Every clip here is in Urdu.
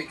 1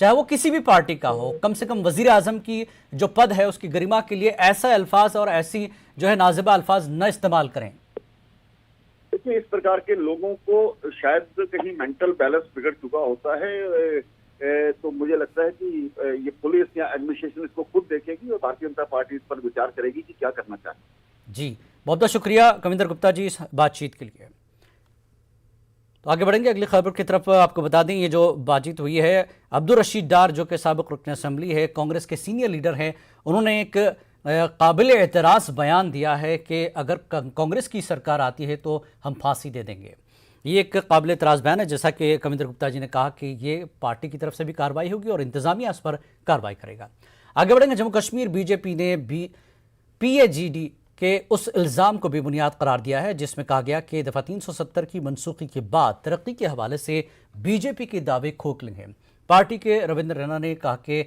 چاہے وہ کسی بھی پارٹی کا ہو، کم سے کم وزیر اعظم کی جو پد ہے اس کی گرما کے لیے ایسا الفاظ اور ایسی جو ہے نازیبہ الفاظ نہ استعمال کریں؟ دیکھیے اس پرکار کے لوگوں کو شاید کہیں مینٹل بیلنس بگڑ چکا ہوتا ہے، تو مجھے لگتا ہے کہ یہ پولیس یا ایڈمنسٹریشن اس کو خود دیکھے گی اور بھارتیہ جنتا پارٹی اس پر وچار کرے گی کہ کیا کرنا چاہیے۔ جی بہت بہت شکریہ کمندر گپتا جی اس بات چیت کے لیے۔ تو آگے بڑھیں گے اگلی خبر کی طرف۔ آپ کو بتا دیں یہ جو بات چیت ہوئی ہے، عبدالرشید ڈار جو کہ سابق رکن اسمبلی ہے، کانگریس کے سینئر لیڈر ہیں، انہوں نے ایک قابل اعتراض بیان دیا ہے کہ اگر کانگریس کی سرکار آتی ہے تو ہم پھانسی دے دیں گے۔ یہ ایک قابل اعتراض بیان ہے، جیسا کہ کمندر گپتا جی نے کہا کہ یہ پارٹی کی طرف سے بھی کارروائی ہوگی اور انتظامیہ اس پر کارروائی کرے گا۔ آگے بڑھیں گے، جموں کشمیر بی جے پی نے پی اے جی ڈی کے اس الزام کو بھی بنیاد قرار دیا ہے جس میں کہا گیا کہ دفعہ 370 کی منسوخی کے بعد ترقی کے حوالے سے بی جے پی کے دعوے کھوکھلے ہیں۔ پارٹی کے رویندر رینا نے کہا کہ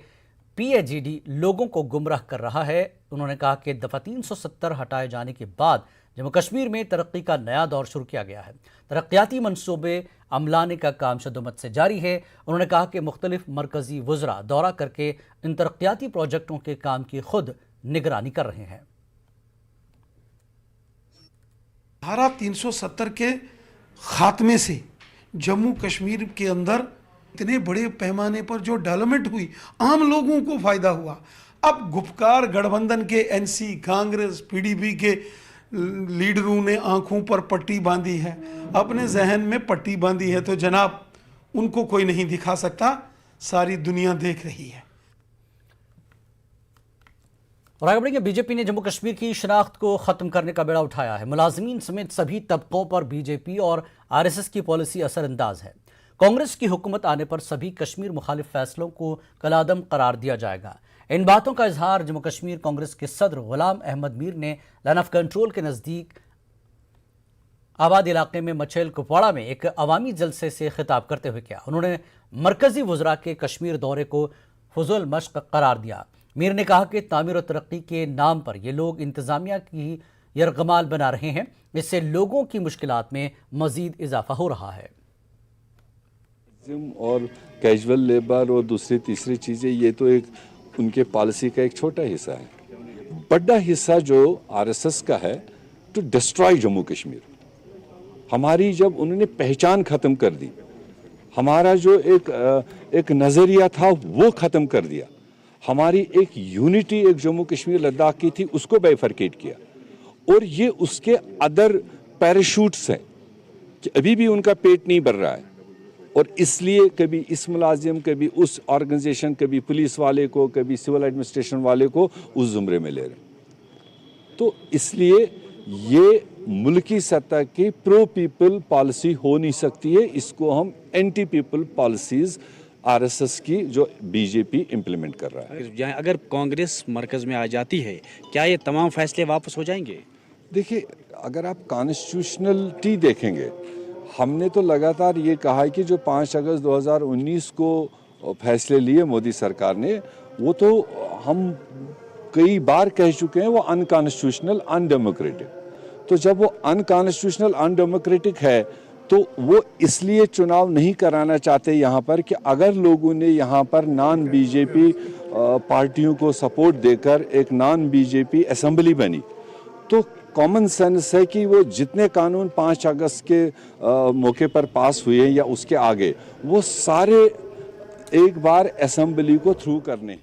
پی اے جی ڈی لوگوں کو گمراہ کر رہا ہے۔ انہوں نے کہا کہ دفعہ 370 ہٹائے جانے کے بعد جموں کشمیر میں ترقی کا نیا دور شروع کیا گیا ہے، ترقیاتی منصوبے عملانے کا کام شدت سے جاری ہے۔ انہوں نے کہا کہ مختلف مرکزی وزراء دورہ کر کے ان ترقیاتی پروجیکٹوں کے کام کی خود نگرانی کر رہے ہیں۔ دھارا 370 کے خاتمے سے جموں کشمیر کے اندر اتنے بڑے پیمانے پر جو ڈیولپمنٹ ہوئی، عام لوگوں کو فائدہ ہوا۔ اب گپکار گٹھ بندھن کے N C, Congress, P D P کے لیڈروں نے آنکھوں پر پٹی باندھی ہے، اپنے ذہن میں پٹی باندھی ہے، تو جناب ان کو کوئی نہیں دکھا سکتا، ساری دنیا دیکھ رہی ہے۔ اور آگے بڑھیں گے، بی جے پی نے جموں کشمیر کی شناخت کو ختم کرنے کا بیڑا اٹھایا ہے۔ ملازمین سمیت سبھی طبقوں پر بی جے پی اور آر ایس ایس کی پالیسی اثر انداز ہے۔ کانگریس کی حکومت آنے پر سبھی کشمیر مخالف فیصلوں کو کالعدم قرار دیا جائے گا۔ ان باتوں کا اظہار جموں کشمیر کانگریس کے صدر غلام احمد میر نے لائن آف کنٹرول کے نزدیک آباد علاقے میں مچھیل کپواڑہ میں ایک عوامی جلسے سے خطاب کرتے ہوئے کیا۔ انہوں نے مرکزی وزراء کے کشمیر دورے کو فضول مشق قرار دیا۔ میر نے کہا کہ تعمیر و ترقی کے نام پر یہ لوگ انتظامیہ کی یرغمال بنا رہے ہیں، اس سے لوگوں کی مشکلات میں مزید اضافہ ہو رہا ہے۔ اور کیجول لیبر اور دوسری تیسری چیزیں، یہ تو ایک ان کے پالیسی کا ایک چھوٹا حصہ ہے۔ بڑا حصہ جو آر ایس ایس کا ہے ٹو ڈسٹرائی جموں کشمیر۔ ہماری جب انہوں نے پہچان ختم کر دی، ہمارا جو ایک نظریہ تھا وہ ختم کر دیا، ہماری ایک یونٹی ایک جموں کشمیر لداخ کی تھی اس کو بیفرکیٹ کیا، اور یہ اس کے ادر پیراشوٹس ہیں کہ ابھی بھی ان کا پیٹ نہیں بھر رہا ہے، اور اس لیے کبھی اس ملازم، کبھی اس آرگنائزیشن، کبھی پولیس والے کو، کبھی سول ایڈمنسٹریشن والے کو اس زمرے میں لے رہے ہیں۔ تو اس لیے یہ ملکی سطح کی پرو پیپل پالیسی ہو نہیں سکتی ہے، اس کو ہم anti people policies R S S کی جو بی جے پی امپلیمنٹ کر رہا ہے۔ اگر کانگریس مرکز میں آ جاتی ہے کیا یہ تمام فیصلے واپس ہو جائیں گے؟ دیکھیے، اگر آپ کانسٹیٹیوشنلٹی دیکھیں گے، ہم نے تو لگاتار یہ کہا ہے کہ جو 5 اگست 2019 کو فیصلے لیے مودی سرکار نے، وہ تو ہم کئی بار کہہ چکے ہیں وہ انکانسٹیٹیوشنل، ان ڈیموکریٹک۔ تو جب وہ انکانسٹیٹیوشنل، ان ڈیموکریٹک ہے تو وہ اس لیے چناؤ نہیں کرانا چاہتے یہاں پر کہ اگر لوگوں نے یہاں پر نان بی جے پی پارٹیوں کو سپورٹ دے کر ایک نان بی جے پی اسمبلی بنی، تو کامن سینس ہے کہ وہ جتنے قانون 5 اگست کے موقع پر پاس ہوئے ہیں یا اس کے آگے، وہ سارے ایک بار اسمبلی کو تھرو کرنے۔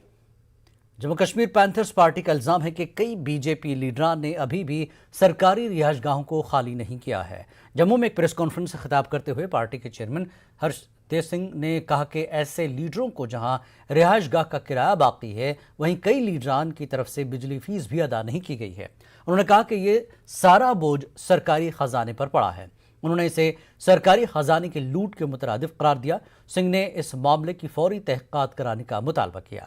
جموں کشمیر پینتھرز پارٹی کا الزام ہے کہ کئی بی جے پی لیڈران نے ابھی بھی سرکاری رہائش گاہوں کو خالی نہیں کیا ہے۔ جموں میں ایک پریس کانفرنس سے خطاب کرتے ہوئے پارٹی کے چیئرمین ہرش دیو سنگھ نے کہا کہ ایسے لیڈروں کو جہاں رہائش گاہ کا کرایہ باقی ہے، وہیں کئی لیڈران کی طرف سے بجلی فیس بھی ادا نہیں کی گئی ہے۔ انہوں نے کہا کہ یہ سارا بوجھ سرکاری خزانے پر پڑا ہے۔ انہوں نے اسے سرکاری خزانے کے لوٹ کے مترادف قرار دیا۔ سنگھ نے اس معاملے کی فوری تحقیقات کرانے کا مطالبہ کیا۔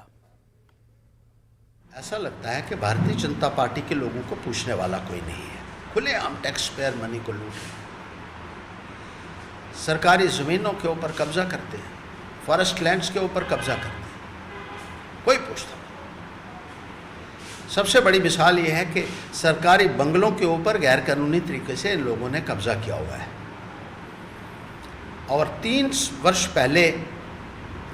ایسا لگتا ہے کہ بھارتیہ جنتا پارٹی کے لوگوں کو پوچھنے والا کوئی نہیں ہے، کھلے عام ٹیکس پیئر منی کو لوٹ رہے ہیں، سرکاری زمینوں کے اوپر قبضہ کرتے ہیں، فارسٹ لینڈز کے اوپر قبضہ کرتے ہیں، کوئی پوچھتا نہیں۔ سب سے بڑی مثال یہ ہے کہ سرکاری بنگلوں کے اوپر غیر قانونی طریقے سے ان لوگوں نے قبضہ کیا ہوا ہے، اور 3 ورش پہلے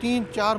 3-4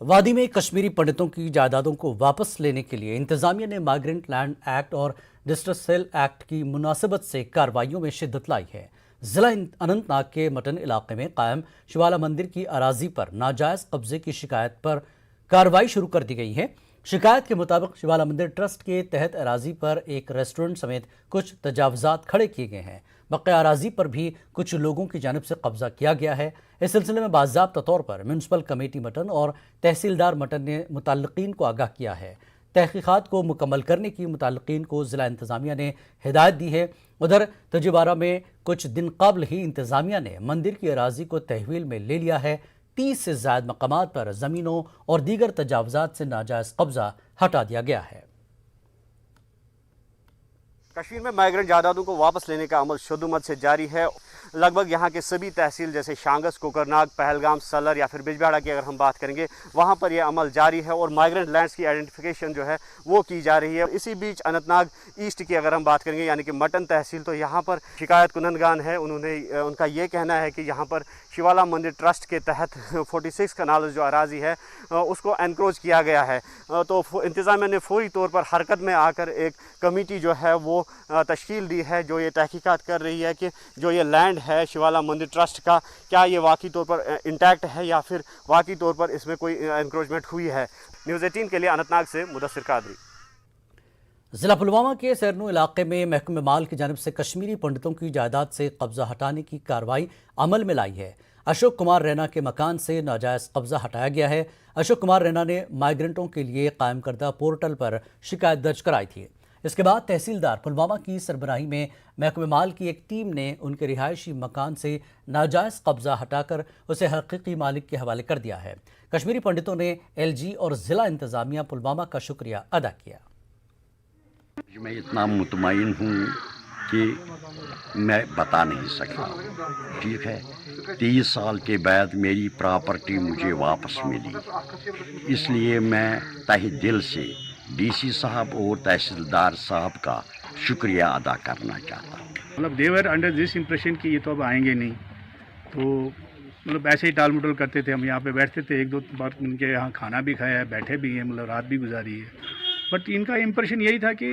وادی میں کشمیری پنڈتوں کی جائیدادوں کو واپس لینے کے لیے انتظامیہ نے مائیگرنٹ لینڈ ایکٹ اور ڈسٹرس سیل ایکٹ کی مناسبت سے کارروائیوں میں شدت لائی ہے۔ ضلع اننت ناگ کے مٹن علاقے میں قائم شیوالا مندر کی اراضی پر ناجائز قبضے کی شکایت پر کارروائی شروع کر دی گئی ہے۔ شکایت کے مطابق شیوالا مندر ٹرسٹ کے تحت اراضی پر ایک ریسٹورنٹ سمیت کچھ تجاوزات کھڑے کیے گئے ہیں۔ بقیہ اراضی پر بھی کچھ لوگوں کی جانب سے قبضہ کیا گیا ہے۔ اس سلسلے میں باضابطہ طور پر میونسپل کمیٹی مٹن اور تحصیلدار مٹن نے متعلقین کو آگاہ کیا ہے۔ تحقیقات کو مکمل کرنے کی متعلقین کو ضلع انتظامیہ نے ہدایت دی ہے۔ ادھر تجوارہ میں کچھ دن قبل ہی انتظامیہ نے مندر کی اراضی کو تحویل میں لے لیا ہے۔ 30 سے زائد مقامات پر زمینوں اور دیگر تجاوزات سے ناجائز قبضہ ہٹا دیا گیا ہے۔ کشمیر میں مائیگرنٹ جائیدادوں کو واپس لینے کا عمل شدت سے جاری ہے۔ لگ بھگ یہاں کے سبھی تحصیل جیسے شانگس، کوکرناگ، پہلگام، سلر یا پھر بجبہڑا کی اگر ہم بات کریں گے، وہاں پر یہ عمل جاری ہے اور مائیگرنٹ لینڈز کی آئیڈینٹیفیکیشن جو ہے وہ کی جا رہی ہے۔ اسی بیچ اننت ناگ ایسٹ کی اگر ہم بات کریں گے یعنی کہ مٹن تحصیل، تو یہاں پر شکایت کنندگان ہے، ان کا یہ کہنا ہے کہ یہاں پر شیوالا مندر ٹرسٹ کے تحت 46 کنالز جو اراضی ہے اس کو انکروچ کیا گیا ہے۔ تو انتظامیہ نے فوری طور پر حرکت میں آ کر ایک کمیٹی جو ہے وہ تشکیل دی ہے جو یہ تحقیقات کر رہی ہے کہ جو یہ لینڈ ہے شیوالا مندر ٹرسٹ کا، کیا یہ واقعی طور پر انٹیکٹ ہے یا پھر واقعی طور پر اس میں کوئی انکروچمنٹ ہوئی ہے۔ نیوز 18 کے لیے اننت ناگ سے مدثر قادری۔ ضلع پلوامہ کے سیرنو علاقے میں محکمہ مال کی جانب سے کشمیری پنڈتوں کی جائیداد سے قبضہ ہٹانے کی کارروائی عمل میں لائی ہے۔ اشوک کمار رینا کے مکان سے ناجائز قبضہ ہٹایا گیا ہے۔ اشوک کمار رینا نے مائیگرنٹوں کے لیے قائم کردہ پورٹل پر شکایت درج کرائی تھی۔ اس کے بعد تحصیلدار پلوامہ کی سربراہی میں محکمہ مال کی ایک ٹیم نے ان کے رہائشی مکان سے ناجائز قبضہ ہٹا کر اسے حقیقی مالک کے حوالے کر دیا ہے۔ کشمیری پنڈتوں نے ایل جی اور ضلع انتظامیہ پلوامہ کا شکریہ ادا کیا۔ میں اتنا مطمئن ہوں کہ میں بتا نہیں سکتا، ٹھیک ہے۔ 30 سال کے بعد میری پراپرٹی مجھے واپس ملی، اس لیے میں تہہ دل سے ڈی سی صاحب اور تحصیلدار صاحب کا شکریہ ادا کرنا چاہتا ہوں۔ مطلب دے ور انڈر دس امپریشن کہ یہ تو اب آئیں گے نہیں، تو مطلب ایسے ہی ٹال مٹول کرتے تھے۔ ہم یہاں پہ بیٹھتے تھے، 1-2 بار ان کے یہاں کھانا بھی کھایا ہے، بیٹھے بھی ہیں، مطلب رات بھی گزاری ہے، بٹ ان کا امپریشن یہی تھا کہ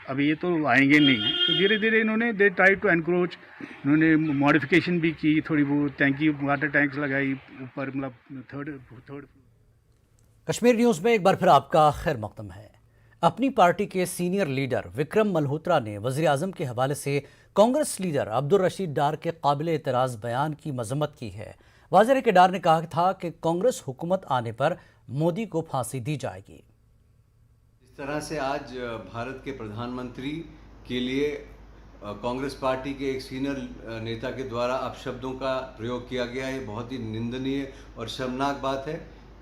اب یہ تو آئیں گے نہیں۔ تو دھیرے دھیرے انہوں نے دے ٹرائی ٹو انکروچ، انہوں نے ماڈیفیکیشن بھی کی، تھوڑی بہت ٹینکی واٹر ٹینکس لگائی اوپر، مطلب تھرڈ۔ کشمیر نیوز میں ایک بار پھر آپ کا خیر مقدم ہے۔ اپنی پارٹی کے سینئر لیڈر وکرم ملہوترا نے وزیر اعظم کے حوالے سے کانگریس لیڈر عبدالرشید ڈار کے قابل اعتراض بیان کی مذمت کی ہے۔ واضح ہے کہ ڈار نے کہا تھا کہ کانگریس حکومت آنے پر مودی کو پھانسی دی جائے گی۔ اس طرح سے آج بھارت کے پردھان منتری کے لیے کانگریس پارٹی کے ایک سینئر نیتا کے دوارا اپشبدوں کا پریوگ کیا گیا ہے، یہ بہت ہی نندنیہ اور شرمناک بات ہے۔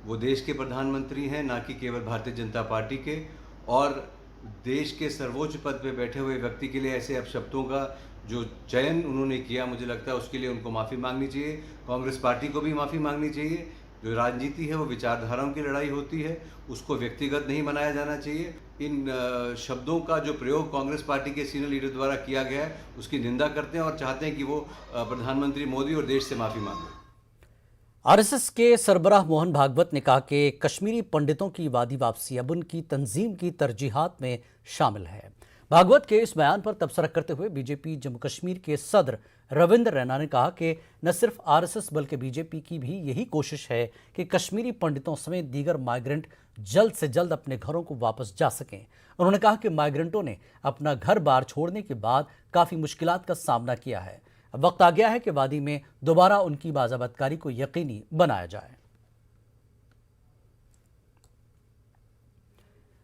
وہ دیش کے پردھان منتری ہیں، نہ کہ کیول بھارتیہ جنتا پارٹی کے، اور دیش کے سرووچ پد پہ بیٹھے ہوئے ویکتی کے لیے ایسے اپشبدوں کا جو چین انہوں نے کیا، مجھے لگتا ہے اس کے لیے ان کو معافی مانگنی چاہیے، کانگریس پارٹی کو بھی معافی مانگنی چاہیے۔ جو راجنیتی ہے وہ وچار دھاراؤں کی لڑائی ہوتی ہے، اس کو ویکتیگت نہیں بنایا جانا چاہیے۔ ان شبدوں کا جو پریوگ کانگریس پارٹی کے سینئر لیڈر دوارا کیا گیا ہے اس کی نندا کرتے ہیں اور چاہتے ہیں کہ وہ پردھان منتری مودی اور دیش سے معافی مانگیں۔ آر ایس ایس کے سربراہ موہن بھاگوت نے کہا کہ کشمیری پنڈتوں کی وادی واپسی اب ان کی تنظیم کی ترجیحات میں شامل ہے۔ بھاگوت کے اس بیان پر تبصرہ کرتے ہوئے بی جے پی جموں کشمیر کے صدر روندر رینا نے کہا کہ نہ صرف آر ایس ایس بلکہ بی جے پی کی بھی یہی کوشش ہے کہ کشمیری پنڈتوں سمیت دیگر مائیگرنٹ جلد سے جلد اپنے گھروں کو واپس جا سکیں۔ انہوں نے کہا کہ مائیگرنٹوں نے اپنا گھر بار چھوڑنے کے بعد کافی مشکلات کا سامنا کیا ہے۔ اب وقت آ گیا ہے کہ وادی میں دوبارہ ان کی باضابطہ کاری کو یقینی بنایا جائے۔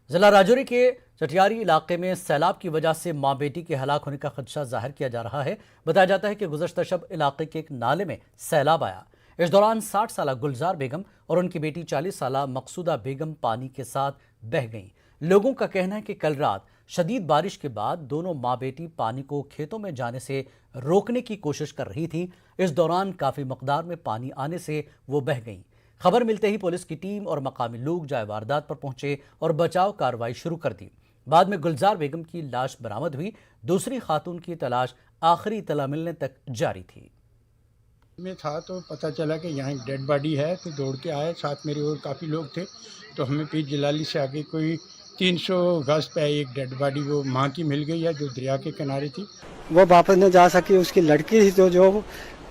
ضلع راجوری کے چٹیاری علاقے میں سیلاب کی وجہ سے ماں بیٹی کے ہلاک ہونے کا خدشہ ظاہر کیا جا رہا ہے۔ بتایا جاتا ہے کہ گزشتہ شب علاقے کے ایک نالے میں سیلاب آیا۔ اس دوران 60 سالہ گلزار بیگم اور ان کی بیٹی 40 سالہ مقصودہ بیگم پانی کے ساتھ بہہ گئیں۔ لوگوں کا کہنا ہے کہ کل رات شدید بارش کے بعد دونوں ماں بیٹی پانی کو کھیتوں میں جانے سے روکنے کی کوشش کر رہی تھیں۔ اس دوران کافی مقدار میں پانی آنے سے وہ بہہ گئیں۔ خبر ملتے ہی پولیس کی ٹیم اور مقامی لوگ جائے واردات پر پہنچے اور بچاؤ کارروائی شروع کر دی۔ بعد میں گلزار بیگم کی لاش برآمد ہوئی۔ دوسری خاتون کی تلاش آخری اطلاع ملنے تک جاری تھی۔ میں تھا تو پتہ چلا کہ یہاں ایک ڈیڈ باڈی ہے تو دوڑ کے آئے, ساتھ میرے اور کافی لوگ تھے, تو ہمیں پیر جلالی سے آگے کوئی 300 گز پہ ایک ڈیڈ باڈی وہ ماں کی مل گئی ہے جو دریا کے کنارے تھی. وہ واپس نہ جا سکی, اس کی لڑکی تھی تو جو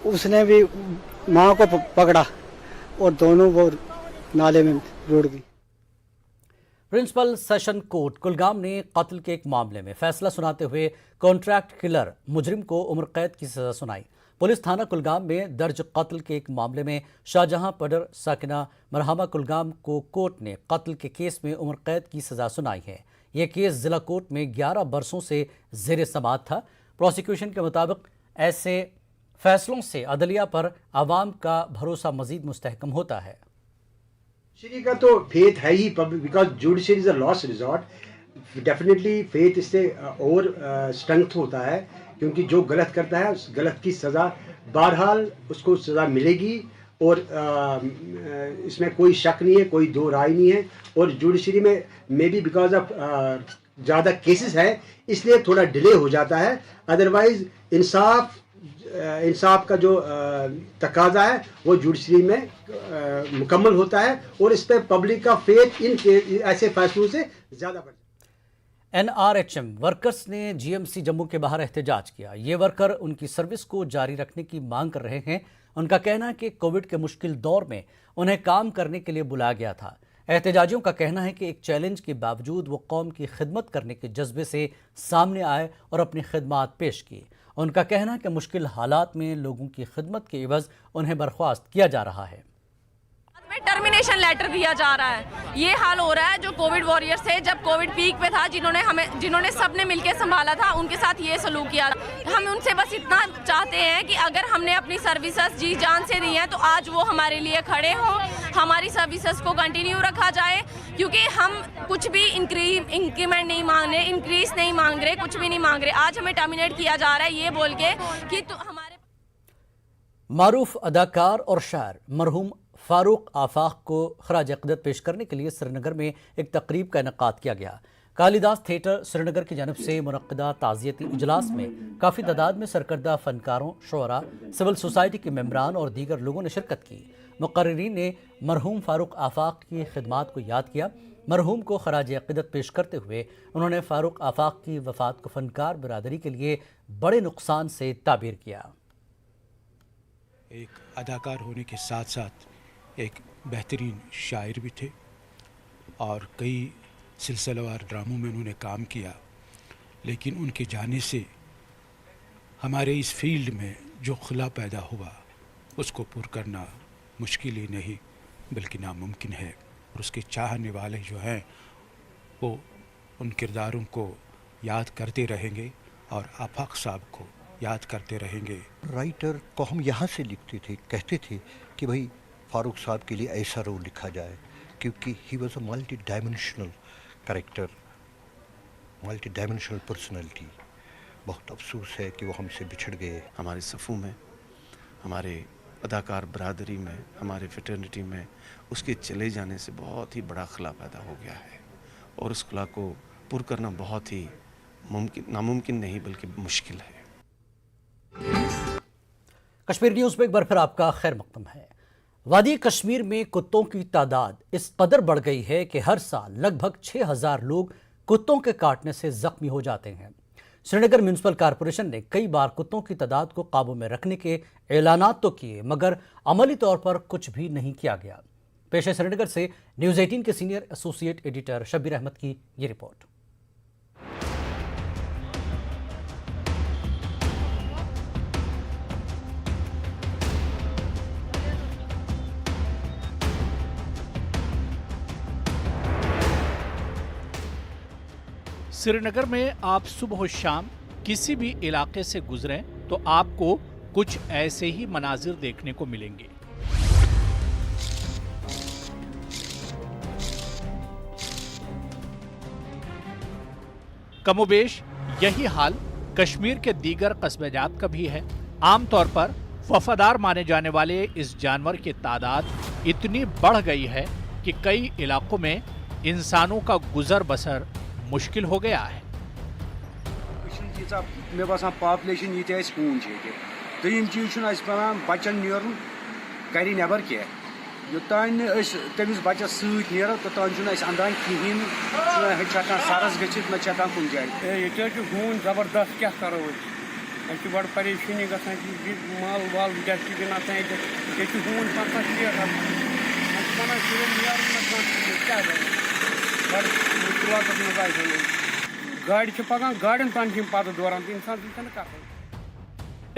اس نے بھی ماں کو پکڑا اور دونوں وہ نالے میں رڑ گئی. پرنسپل سیشن کورٹ کلگام نے قتل کے ایک معاملے میں فیصلہ سناتے ہوئے کانٹریکٹ کلر مجرم کو عمر قید کی سزا سنائی. پولیس تھانہ کلگام میں درج قتل کے ایک معاملے میں شاہجہاں پڈر ساکنہ مرحبا کلگام کو کورٹ نے قتل کے کیس میں عمر قید کی سزا سنائی ہے. یہ کیس ضلع کورٹ میں 11 برسوں سے زیر سماعت تھا. پروسیکیوشن کے مطابق ایسے فیصلوں سے عدلیہ پر عوام کا بھروسہ مزید مستحکم ہوتا ہے. جوڈیشری کا تو فیتھ ہے ہی, because judiciary is a last resort. Definitely faith اس سے اور اسٹرینتھ ہوتا ہے, کیونکہ جو غلط کرتا ہے اس غلط کی سزا بہرحال اس کو سزا ملے گی, اور اس میں کوئی شک نہیں ہے, کوئی دو رائے نہیں ہے. اور جوڈیشری میں مے بی بیکاز آف زیادہ کیسز ہے اس لیے تھوڑا ڈیلے ہو جاتا ہے, ادروائز انصاف کا جو تقاضا ہے وہ جوڈیشری میں مکمل ہوتا ہے, اور اس پہ پبلک کا فیتھ ان ایسے فیصلوں سے زیادہ بڑھتا ہے. NRHM ورکرز نے GMC جموں کے باہر احتجاج کیا. یہ ورکر ان کی سروس کو جاری رکھنے کی مانگ کر رہے ہیں. ان کا کہنا ہے کہ کووڈ کے مشکل دور میں انہیں کام کرنے کے لیے بلایا گیا تھا. احتجاجیوں کا کہنا ہے کہ ایک چیلنج کے باوجود وہ قوم کی خدمت کرنے کے جذبے سے سامنے آئے اور اپنی خدمات پیش کی. ان کا کہنا ہے کہ مشکل حالات میں لوگوں کی خدمت کے عوض انہیں برخاست کیا جا رہا ہے. ٹرمینیشن لیٹر دیا جا رہا ہے. یہ حال ہو رہا ہے جو کووڈ وارئرز تھے, جب کووڈ پیک پہ تھا, جنہوں نے سب نے مل کے سنبھالا تھا, ان کے ساتھ یہ سلوک کیا. ہم ان سے بس اتنا چاہتے ہیں کہ اگر ہم نے اپنی سروسز جی جان سے دی ہیں تو آج وہ ہمارے لیے کھڑے ہوں, ہماری سروسز کو کنٹینیو رکھا جائے, کیونکہ ہم کچھ بھی انکریمنٹ نہیں مانگ رہے, انکریز نہیں مانگ رہے, کچھ بھی نہیں مانگ رہے. آج ہمیں ٹرمینیٹ کیا جا رہا ہے یہ بول کے کہ ہمارے معروف اداکار اور شاعر مرحوم فاروق آفاق کو خراج عقیدت پیش کرنے کے لیے سری نگر میں ایک تقریب کا انعقاد کیا گیا. کالی داس تھیٹر سری نگر کی جانب سے منعقدہ تعزیتی اجلاس میں کافی تعداد میں سرکردہ فنکاروں, شعراء, سول سوسائٹی کے ممبران اور دیگر لوگوں نے شرکت کی. مقررین نے مرحوم فاروق آفاق کی خدمات کو یاد کیا. مرحوم کو خراج عقیدت پیش کرتے ہوئے انہوں نے فاروق آفاق کی وفات کو فنکار برادری کے لیے بڑے نقصان سے تعبیر کیا. ایک اداکار ہونے کے ساتھ ساتھ ایک بہترین شاعر بھی تھے, اور کئی سلسلہ وار ڈراموں میں انہوں نے کام کیا. لیکن ان کے جانے سے ہمارے اس فیلڈ میں جو خلا پیدا ہوا اس کو پر کرنا مشکل ہی نہیں بلکہ ناممکن ہے. اور اس کے چاہنے والے جو ہیں وہ ان کرداروں کو یاد کرتے رہیں گے اور آفاق صاحب کو یاد کرتے رہیں گے. رائٹر کو ہم یہاں سے لکھتے تھے, کہتے تھے کہ بھائی فاروق صاحب کے لیے ایسا رول لکھا جائے, کیونکہ he was a multi dimensional character, multi dimensional personality. بہت افسوس ہے کہ وہ ہم سے بچھڑ گئے. ہمارے صفوں میں, ہمارے اداکار برادری میں, ہمارے فیٹرنیٹی میں اس کے چلے جانے سے بہت ہی بڑا خلا پیدا ہو گیا ہے, اور اس خلا کو پر کرنا بہت ہی ناممکن نہیں بلکہ مشکل ہے. کشمیر نیوز میں ایک بار پھر آپ کا خیر مقدم ہے. وادی کشمیر میں کتوں کی تعداد اس قدر بڑھ گئی ہے کہ ہر سال لگ بھگ 6000 لوگ کتوں کے کاٹنے سے زخمی ہو جاتے ہیں. سری نگر میونسپل کارپوریشن نے کئی بار کتوں کی تعداد کو قابو میں رکھنے کے اعلانات تو کیے, مگر عملی طور پر کچھ بھی نہیں کیا گیا. پیش ہے سری نگر سے نیوز 18 کے senior associate editor Shabir Ahmad کی یہ رپورٹ. سری نگر میں آپ صبح و شام کسی بھی علاقے سے گزریں تو آپ کو کچھ ایسے ہی مناظر دیکھنے کو ملیں گے. کم و بیش یہی حال کشمیر کے دیگر قصبے جات کا بھی ہے. عام طور پر وفادار مانے جانے والے اس جانور کی تعداد اتنی بڑھ گئی ہے کہ کئی علاقوں میں انسانوں کا گزر بسر مشکل ہو گیا ہے. مے باسان پاپولیشن یہ پونچ دویم چیز پیوان بچن نیرن گھر نبر کی یوتان تمس بچس ست نیرو توتان اندان کہین ہکان سرس گھت نہ ہکان کن جائے یہ ہون زبردست کیا کرو اچھے بڑ پریشانی گھان مال وال ڈسٹ بن آسان یہ ہون 15 شیٹ ونان کیا بڑ مشکلات مز گاڑی پکان گاڑین تان پتہ دوران تو انسان کر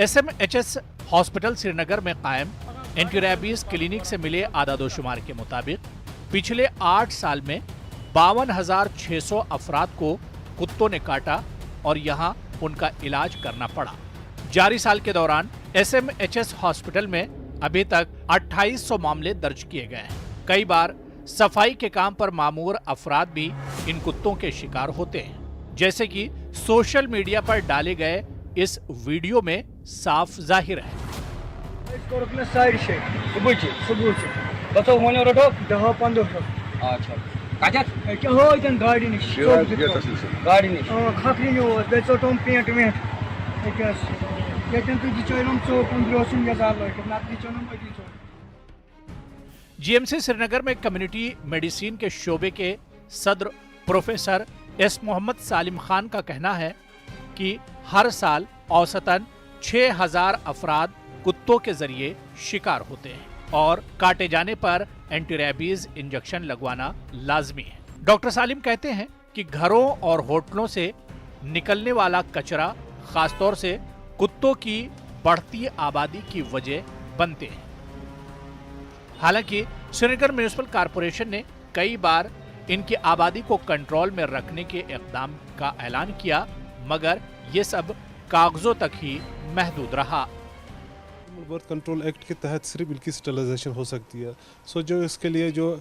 SMHS ہاسپٹل سری نگر میں قائم اینٹی ریبیز کلینک سے ملے اعداد و شمار کے مطابق پچھلے 8 سال میں 52,600 افراد کو کتوں نے کاٹا اور یہاں ان کا علاج کرنا پڑا۔ جاری سال کے دوران SMHS ہاسپٹل میں ابھی تک 2800 معاملے درج کیے گئے ہیں۔ کئی بار صفائی کے کام پر مامور افراد بھی ان کتوں کے شکار ہوتے ہیں، جیسے کہ سوشل میڈیا پر ڈالے گئے اس ویڈیو میں صاف ظاہر ہے۔ GMC سری نگر میں کمیونٹی میڈیسن کے شعبے کے صدر پروفیسر ایس محمد سالم خان کا کہنا ہے کہ ہر سال اوسطاً 6,000 افراد کتوں کے ذریعے شکار ہوتے ہیں اور کاٹے جانے پر اینٹی ریبیز انجیکشن لگوانا لازمی ہے۔ ڈاکٹر سالم کہتے ہیں کہ گھروں اور ہوٹلوں سے نکلنے والا کچرا خاص طور سے کتوں کی بڑھتی آبادی کی وجہ بنتے ہیں۔ حالانکہ سری نگر میونسپل کارپوریشن نے کئی بار ان کی آبادی کو کنٹرول میں رکھنے کے اقدام کا اعلان کیا، مگر یہ سب کاغذوں تک ہی محدود رہا۔ برتھ کنٹرول ایکٹ کے تحت صرف ان کی اسٹرلائزیشن ہو سکتی ہے، جو اس کے لیے جو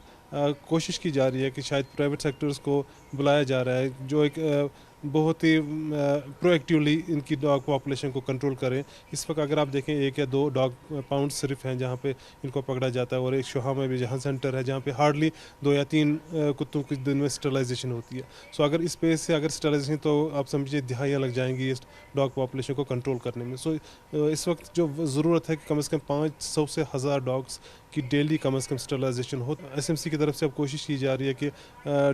کوشش کی جا رہی ہے کہ شاید پرائیویٹ سیکٹرز کو بلایا جا رہا ہے جو ایک بہت ہی پرو ایکٹیولی ان کی ڈاگ پاپولیشن کو کنٹرول کریں۔ اس وقت اگر آپ دیکھیں 1 یا 2 ڈاگ پاؤنڈ صرف ہیں جہاں پہ ان کو پکڑا جاتا ہے، اور ایک شوہا میں بھی جہاں سینٹر ہے جہاں پہ ہارڈلی 2 یا 3 کتوں کے دن میں اسٹرلائزیشن ہوتی ہے۔ اگر اس پیس سے اگر اسٹرلائزیشن تو آپ سمجھیے دہائیاں لگ جائیں گی اس ڈاگ پاپولیشن کو کنٹرول کرنے میں۔ اس وقت جو ضرورت ہے کہ کم از کم 500 سے 1000 ڈاگس کی ڈیلی کم از کم اسٹرلائزیشن ہو۔ SMC کی طرف سے اب کوشش کی جا رہی ہے کہ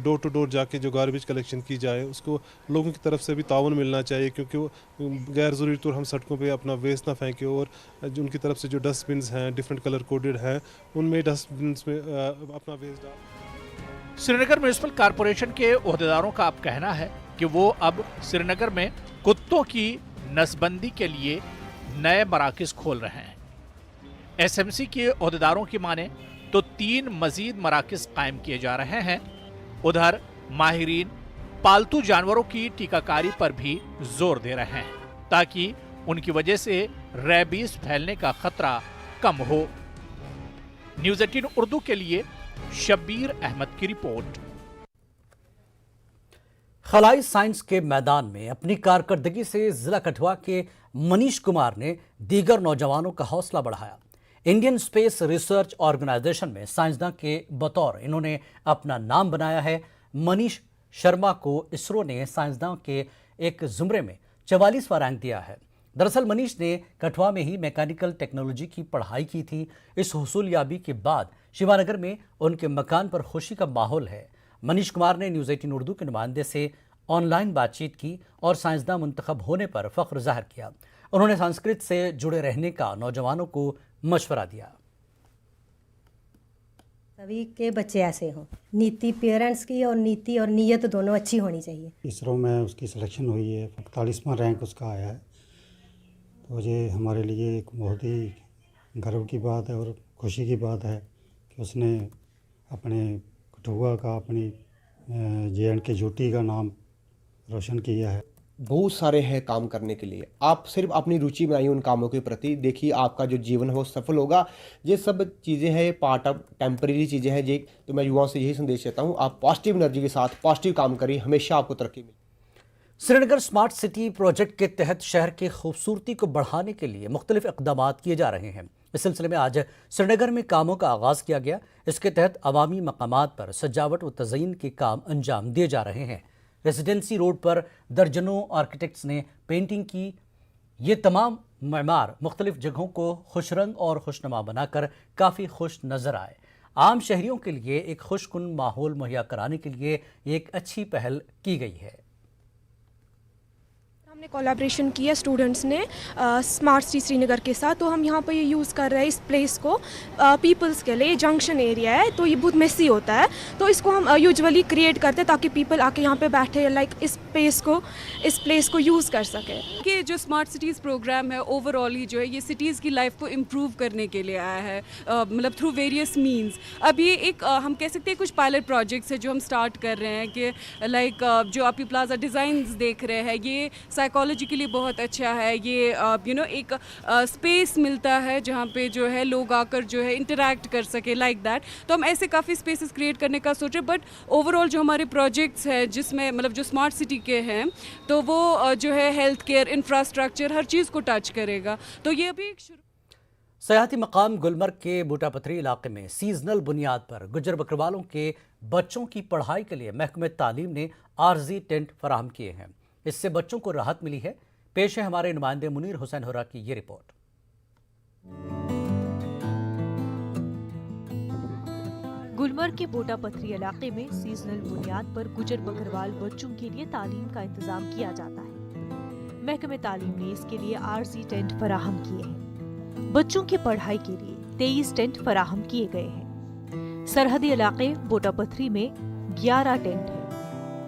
ڈور ٹو ڈور جا کے جو گاربیج کلیکشن کی جائے، اس کو لوگوں کی طرف سے بھی تعاون ملنا چاہیے، کیونکہ وہ غیر ضروری طور ہم سڑکوں پہ اپنا ویسٹ نہ پھینکیں، اور ان کی طرف سے جو ڈسٹ بنز ہیں ڈفرینٹ کلر کوڈڈ ہیں ان میں ڈسٹ بنز میں اپنا ویسٹ ڈال۔ سری نگر میونسپل کارپوریشن کے عہدیداروں کا اب کہنا ہے کہ وہ اب سری نگر میں کتوں کی نسبندی کے لیے نئے مراکز کھول رہے ہیں۔ SMC کے عہدیداروں کی مانیں تو 3 مزید مراکز قائم کیے جا رہے ہیں۔ ادھر ماہرین پالتو جانوروں کی ٹیکہ کاری پر بھی زور دے رہے ہیں تاکہ ان کی وجہ سے ریبیز پھیلنے کا خطرہ کم ہو۔ نیوز 18 اردو کے لیے شبیر احمد کی رپورٹ۔ خلائی سائنس کے میدان میں اپنی کارکردگی سے ضلع کٹھوا کے منیش کمار نے دیگر نوجوانوں کا حوصلہ بڑھایا۔ انڈین اسپیس ریسرچ آرگنائزیشن میں سائنسداں کے بطور انہوں نے اپنا نام بنایا ہے۔ منیش شرما کو اسرو نے سائنسداں کے ایک زمرے میں 44واں رینک دیا ہے۔ دراصل منیش نے کٹھوا میں ہی میکینیکل ٹیکنالوجی کی پڑھائی کی تھی۔ اس حصول یابی کے بعد شیوا نگر میں ان کے مکان پر خوشی کا ماحول ہے۔ منیش کمار نے نیوز 18 اردو کے نمائندے سے آن لائن بات چیت کی اور سائنسداں منتخب ہونے پر فخر ظاہر کیا۔ انہوں نے سنسکرت سے جڑے رہنے کا نوجوانوں کو مشورہ دیا۔ سبھی کے بچے ایسے ہوں، نیتی پیرنٹس کی اور نیتی اور نیت دونوں اچھی ہونی چاہیے۔ اسرو میں اس کی سلیکشن ہوئی ہے، 45واں رینک اس کا آیا ہے، تو یہ ہمارے لیے ایک بہت ہی گرو کی بات ہے اور خوشی کی بات ہے کہ اس نے اپنے کٹھوا کا، اپنی JNK کا نام روشن کیا ہے۔ بہت سارے ہیں کام کرنے کے لیے، آپ صرف اپنی روچی بنائیے ان کاموں کے پرتی، دیکھیے آپ کا جو جیون ہے وہ سفل ہوگا۔ یہ سب چیزیں ہیں پارٹ آف ٹیمپریری چیزیں ہیں جی، تو میں یواؤں سے یہی سندیش دیتا ہوں، آپ پازیٹیو انرجی کے ساتھ پازیٹیو کام کریے، ہمیشہ آپ کو ترقی ملے۔ سری نگر اسمارٹ سٹی پروجیکٹ کے تحت شہر کی خوبصورتی کو بڑھانے کے لیے مختلف اقدامات کیے جا رہے ہیں۔ اس سلسلے میں آج سری نگر میں کاموں کا آغاز کیا گیا۔ اس کے تحت عوامی مقامات پر سجاوٹ و تزئین کے کام انجام دیے جا رہے ہیں۔ ریزیڈنسی روڈ پر درجنوں آرکیٹیکٹس نے پینٹنگ کی۔ یہ تمام معمار مختلف جگہوں کو خوش رنگ اور خوشنما بنا کر کافی خوش نظر آئے۔ عام شہریوں کے لیے ایک خوش کن ماحول مہیا کرانے کے لیے یہ ایک اچھی پہل کی گئی ہے۔ ہم نے کولیبریشن کیا اسٹوڈنٹس نے اسمارٹ سٹی سری نگر کے ساتھ، تو ہم یہاں پہ یہ یوز کر رہے ہیں اس پلیس کو پیپلز کے لیے۔ یہ جنکشن ایریا ہے تو یہ بہت میسی ہوتا ہے، تو اس کو ہم یوزولی کریٹ کرتے ہیں تاکہ پیپل آ کے یہاں پہ بیٹھے، لائک اس پلیس کو یوز کر سکے۔ کہ جو اسمارٹ سٹیز پروگرام ہے اوور آل جو ہے یہ سٹیز کی لائف کو امپروو کرنے کے لیے آیا ہے، مطلب تھرو ویریس مینز۔ اب یہ ایک ہم کہہ سکتے ہیں کچھ پائلٹ پروجیکٹس ہیں جو ہم سٹارٹ کر رہے ہیں کہ لائک جو آپ پلازا ڈیزائنز دیکھ رہے ہیں یہ سائیکالوجی کے لیے بہت اچھا ہے۔ یہ ایک اسپیس ملتا ہے جہاں پہ جو ہے لوگ آ کر جو ہے انٹریکٹ کر سکے لائک دیٹ، تو ہم ایسے کافی اسپیسز کریٹ کرنے کا سوچے۔ بٹ اوور آل جو ہمارے پروجیکٹس ہیں جس میں مطلب جو اسمارٹ سٹی کے ہیں تو وہ جو ہے ہیلتھ کیئر، انفراسٹرکچر، ہر چیز کو ٹچ کرے گا، تو یہ ابھی ایک سیاحتی مقام گلمرگ کے بوٹا پتھری علاقے میں سیزنل بنیاد پر گجر بکروالوں کے بچوں کی پڑھائی کے لیے محکمہ تعلیم نے عارضی ٹینٹ فراہم کیے ہیں۔ اس سے بچوں کو راحت ملی ہے۔ پیش ہے ہمارے نمائندے منیر حسین ہرا کی یہ رپورٹ۔ گلمرگ کے بوٹا پتھری علاقے میں سیزنل بنیاد پر گجر بکروال بچوں کے لیے تعلیم کا انتظام کیا جاتا ہے۔ محکمہ تعلیم نے اس کے لیے عارضی ٹینٹ فراہم کیے ہیں۔ بچوں کی پڑھائی کے لیے 23 ٹینٹ فراہم کیے گئے ہیں۔ سرحدی علاقے بوٹا پتھری میں 11 ٹینٹ ہیں۔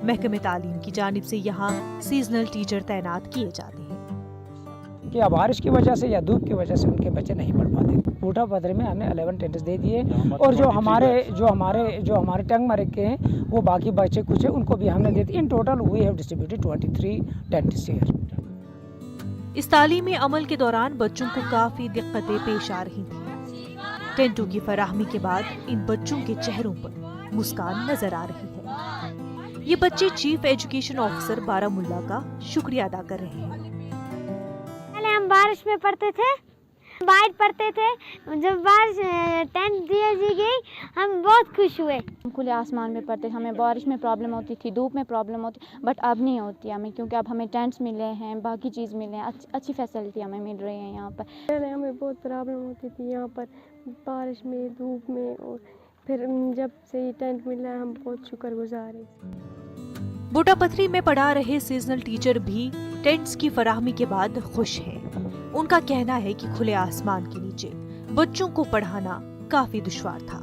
محکمہ تعلیم کی جانب سے یہاں سیزنل ٹیچر تعینات کیے جاتے ہیں کہ بارش کی وجہ سے یا دھوپ کی وجہ سے ان کے بچے نہیں پڑھ پاتے۔ بوٹا پتھری میں ہم نے 11 ٹینٹس دے دیے، اور جو ہمارے ٹنگ مرگ کے ہیں وہ باقی بچے کچھ ہیں ان کو بھی ہم نے دے دی۔ In total we have distributed 23 tents here. اس تعلیمی عمل کے دوران بچوں کو کافی دقتیں پیش آ رہی تھیں۔ ٹینٹوں کی فراہمی کے بعد ان بچوں کے چہروں پر مسکان نظر آ رہی ہے۔ یہ بچے چیف ایجوکیشن آفیسر بارامولہ کا شکریہ ادا کر رہے ہیں۔ پہلے ہم بارش میں پڑھتے تھے، باہر پڑھتے تھے، جب بارش ٹینٹ دی گئی ہم بہت خوش ہوئے۔ کھلے آسمان میں پڑھتے تھے، ہمیں بارش میں پرابلم ہوتی تھی، دھوپ میں پرابلم ہوتی، بٹ اب نہیں ہوتی ہمیں، کیونکہ اب ہمیں ٹینٹس ملے ہیں، باقی چیز ملے ہیں، اچھی فیسلٹی ہمیں مل رہی ہے یہاں پر۔ پہلے ہمیں بہت پرابلم ہوتی تھی یہاں پر بارش میں، دھوپ میں، اور پھر جب سے یہ ٹینٹ ملا ہے ہم بہت شکر گزار ہیں۔ بوٹا پتھری میں پڑھا رہے سیزنل ٹیچر بھی ٹینٹس کی فراہمی کے بعد خوش ہیں۔ ان کا کہنا ہے کہ کھلے آسمان کے نیچے بچوں کو پڑھانا کافی دشوار تھا۔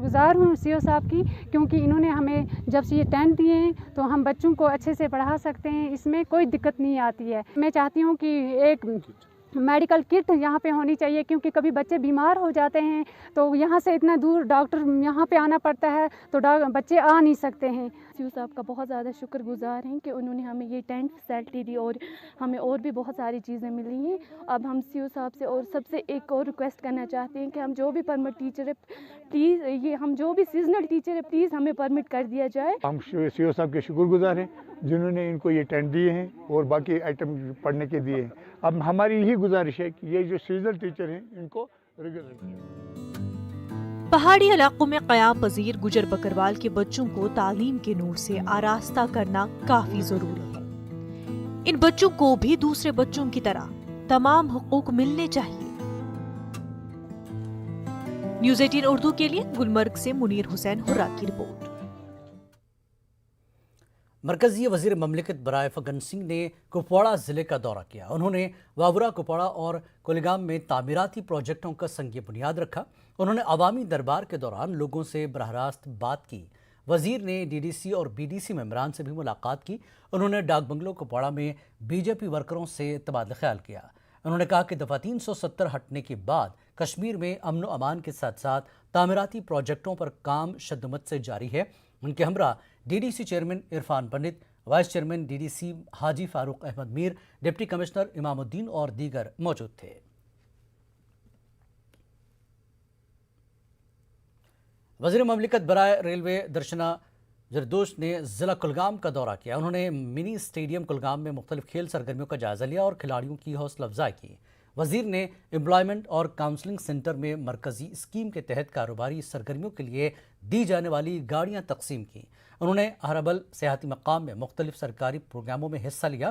گزار ہوں سی او صاحب کی، کیونکہ انہوں نے ہمیں جب سے یہ ٹینٹ دیے ہیں تو ہم بچوں کو اچھے سے پڑھا سکتے ہیں، اس میں کوئی دقت نہیں آتی ہے۔ میں چاہتی ہوں کہ ایک میڈیکل کٹ یہاں پہ ہونی چاہیے، کیونکہ کبھی بچے بیمار ہو جاتے ہیں تو یہاں سے اتنا دور ڈاکٹر یہاں پہ آنا پڑتا ہے تو بچے آ نہیں سکتے ہیں۔ سی او صاحب کا بہت زیادہ شکر گزار ہیں کہ انہوں نے ہمیں یہ ٹینٹ فیسلٹی دی، اور ہمیں اور بھی بہت ساری چیزیں ملی ہیں۔ اب ہم سی او صاحب سے اور سب سے ایک اور ریکویسٹ کرنا چاہتے ہیں کہ ہم جو بھی پرمٹ ٹیچر ہے پلیز، یہ ہم جو بھی سیزنل ٹیچر ہے پلیز ہمیں پرمٹ کر دیا جائے۔ ہم سی او صاحب کے شکر گزار ہیں جنہوں نے ان کو یہ ٹینٹ دیے ہیں اور باقی آئٹم پڑھنے کے دیے ہیں۔ اب ہماری یہی گزارش ہے کہ یہ جو سیزنل ٹیچر ہیں ان کو ریگولر کیا۔ پہاڑی علاقوں میں قیام پذیر گجر بکروال کے بچوں کو تعلیم کے نور سے آراستہ کرنا کافی ضروری ہے۔ ان بچوں کو بھی دوسرے بچوں کی طرح تمام حقوق ملنے چاہیے۔ نیوز 18 اردو کے لیے گلمرگ سے منیر حسین ہرا کی رپورٹ۔ مرکزی وزیر مملکت برائے فگن سنگھ نے کپواڑہ ضلع کا دورہ کیا۔ انہوں نے واورا، کپواڑہ اور کولگام میں تعمیراتی پروجیکٹوں کا سنگ بنیاد رکھا۔ انہوں نے عوامی دربار کے دوران لوگوں سے براہ راست بات کی۔ وزیر نے ڈی ڈی سی اور بی ڈی سی ممبران سے بھی ملاقات کی۔ انہوں نے ڈاک بنگلو کپواڑہ میں بی جے پی ورکروں سے تبادلہ خیال کیا۔ انہوں نے کہا کہ دفعہ 370 ہٹنے کے بعد کشمیر میں امن و امان کے ساتھ ساتھ تعمیراتی پروجیکٹوں پر کام شدت سے جاری ہے۔ ان کے ہمراہ D D C chairman Irfan Pandit, vice chairman D D C Haji Farooq Ahmad Mir, deputy commissioner Imamuddin اور دیگر موجود تھے۔ وزیر مملکت برائے ریلوے درشنا جردوش نے ضلع کلگام کا دورہ کیا۔ انہوں نے منی اسٹیڈیم کلگام میں مختلف کھیل سرگرمیوں کا جائزہ لیا اور کھلاڑیوں کی حوصلہ افزائی کی۔ وزیر نے امپلائمنٹ اور کاؤنسلنگ سینٹر میں مرکزی اسکیم کے تحت کاروباری سرگرمیوں کے لیے دی جانے والی گاڑیاں تقسیم کی۔ انہوں نے اہربل سیاحتی مقام میں مختلف سرکاری پروگراموں میں حصہ لیا۔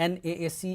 NAAC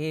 A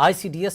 ICDS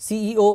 CEO